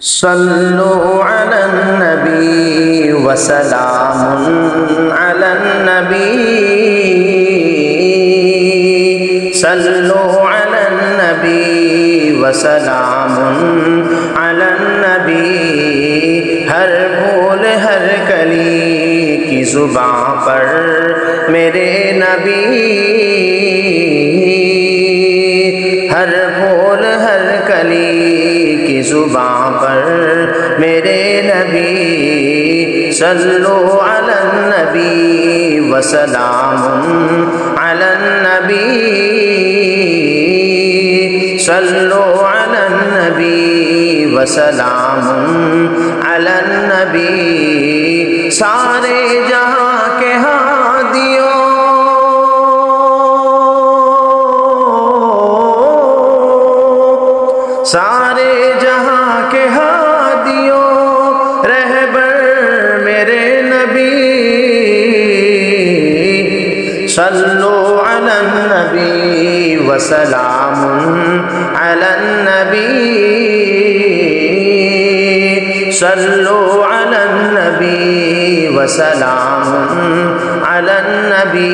صلو علی النبی وسلام علی النبی صلو علی النبی وسلام علی النبی ہر بول ہر کلی کی زبان پر میرے نبی ہر بول ہر کلی کی زبان پر میرے نبی صلو علی النبی وسلام علی النبی صلو علی النبی وسلام علی النبی سارے جہاں کے ہادیوں سارے جہاں کے ہادیوں رہبر میرے نبی صلو علی النبی وسلام علی النبی صلو علی النبی وسلام علی النبی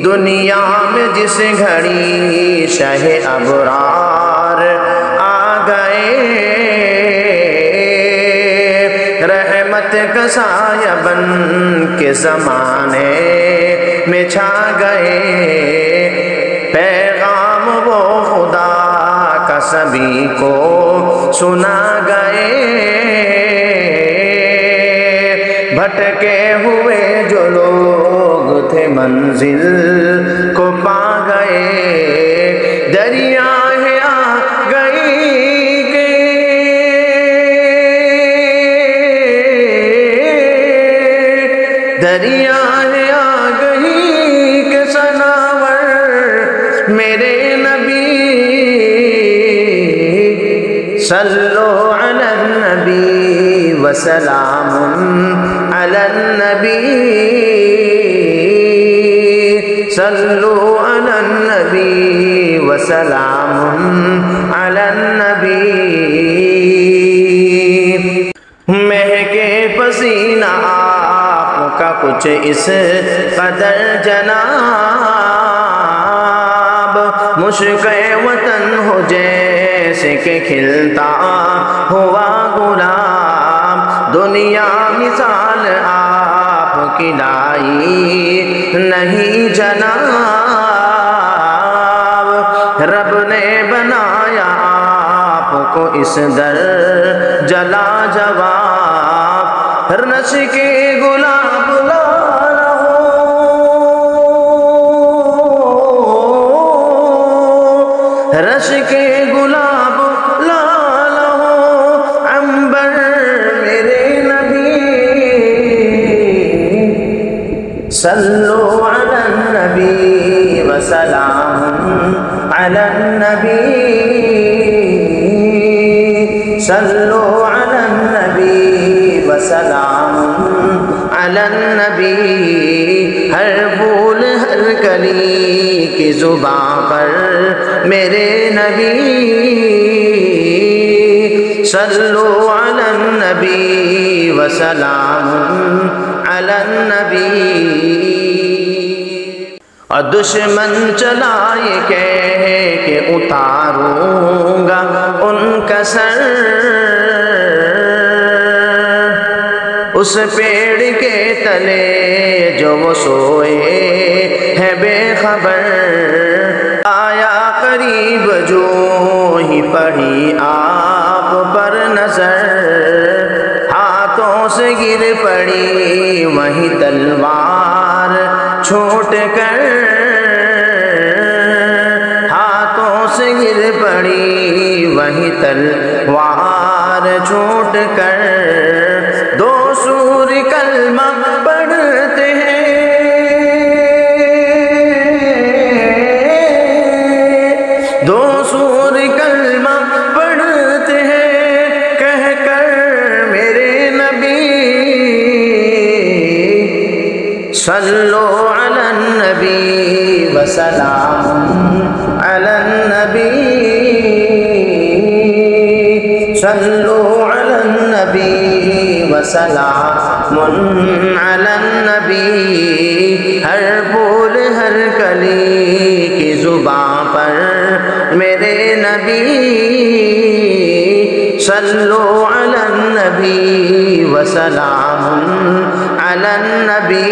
دنیا میں جس گھڑی شہ ابرار آ گئے رحمت کا سایہ بن کے زمانے میں چھا گئے پیغام وہ خدا کا سبھی کو سنا گئے بھٹکے ہوئے جو لوگ تھے منزل کو پا گئے دریائے آ گئی دریائے آ گئی کہ سناور میرے نبی صلو علی النبی وسلام علی النبی صلو علی النبی وسلام علی النبی مہکے پسینہ آپ کا کچھ اس قدر جناب مشق وطن ہو جیسے کہ کھلتا ہوا گلاب دنیا مثال آپ کی لائی نہیں جناب رب نے بنایا آپ کو اس در جلا جواب ہر نش کے گلاب لالا ہو رش کے گلاب لالا ہو عنبر میرے نبی صلو علی النبی وسلام علی النبی صلو علی النبی وسلام علی النبی ہر بول ہر کلی کی زبان پر میرے نبی صلو علی النبی وسلام علی النبی اور دشمن چلا یہ کہے کہ اتاروں گا ان کا سر اس پیڑ کے تلے جو وہ سوئے ہے بے خبر آیا قریب جو ہی پڑی آپ پر نظر ہاتھوں سے گر پڑی وہیں تلوار چھوٹ کر ہاتھوں سے گر پڑی وہیں تلوار چھوٹ کر دو سور کلمہ پڑھتے ہیں دو سور کلمہ پڑھتے ہیں کہہ کر میرے نبی صلو علی النبی وسلام علی النبی صلو علی النبی وسلام علی النبی، ہر بول ہر کلی کی زبان پر میرے نبی، صلو علی النبی وسلام علی النبی۔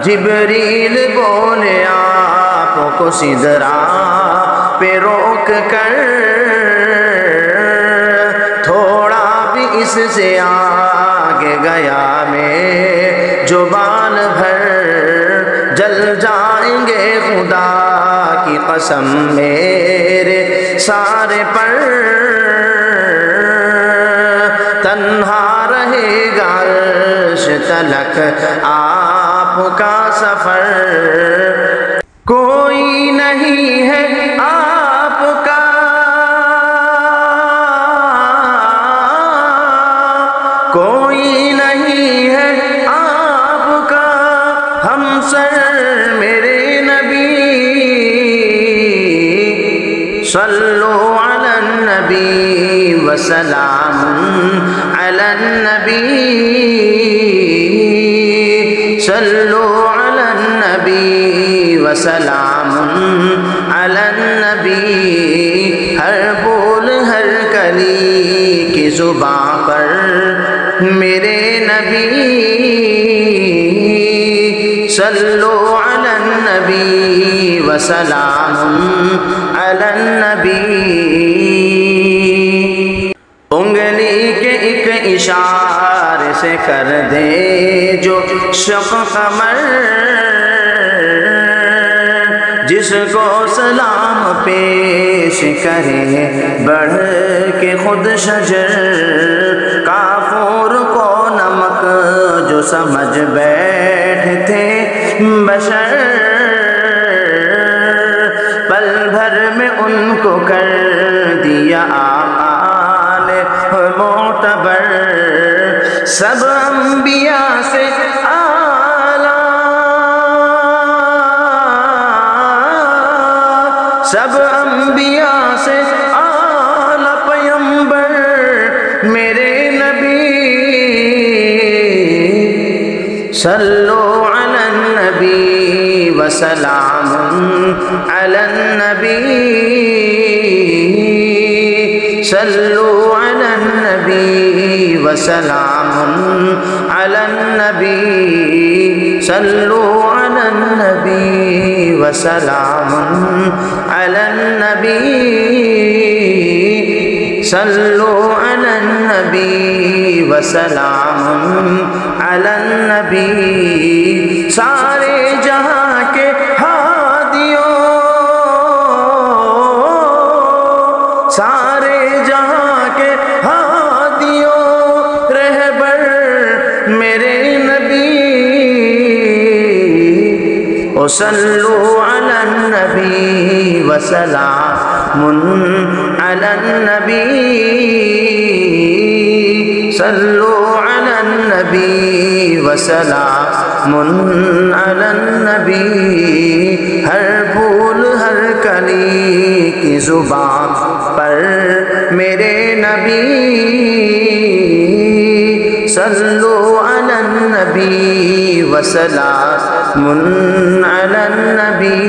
جبریل بولے آپ کو سدرا پہ روک کر، تھوڑا بھی اس سے آگے گیا میں جو بال بھر جل جائیں گے خدا کی قسم میرے سارے پر، تنہا رہے گا عرش تلک آپ کا سفر، کوئی نہیں ہے آپ کا، کوئی نہیں ہے آپ کا ہمسر میرے نبی، صلو علی النبی وسلام علی النبی، صلو علی النبی وسلام علی النبی، ہر بول ہر کلی کی زبان پر میرے نبی، صلو علی النبی وسلام علی النبی۔ انگلی کے ایک اشارے سے کر دے جو شق قمر، جس کو سلام پیش کرے بڑھ کے خود شجر، کافور کو نمک جو سمجھ بیٹھتے بشر، پل بھر میں ان کو کر دیا آل معتبر، سب انبیاء سے اعلیٰ، سب انبیاء سے اعلیٰ پیمبر میرے نبی، صلو علی النبی وسلام علی النبی، صلو علی النبی وسلام علی النبی، صلو علی النبی وسلام علی النبی، صلو علی النبی وسلام علی النبی۔ سارے جہاں کے ہادیوں، سارے جہاں کے ہادیوں، رہبر میرے نبی، صلو علی النبی وسلام علی النبی، صلو علی النبی وسلام علی النبی، ہر پھول ہر کلی کی زبان پر میرے نبی، صلو علی النبی وسلام علی النبی۔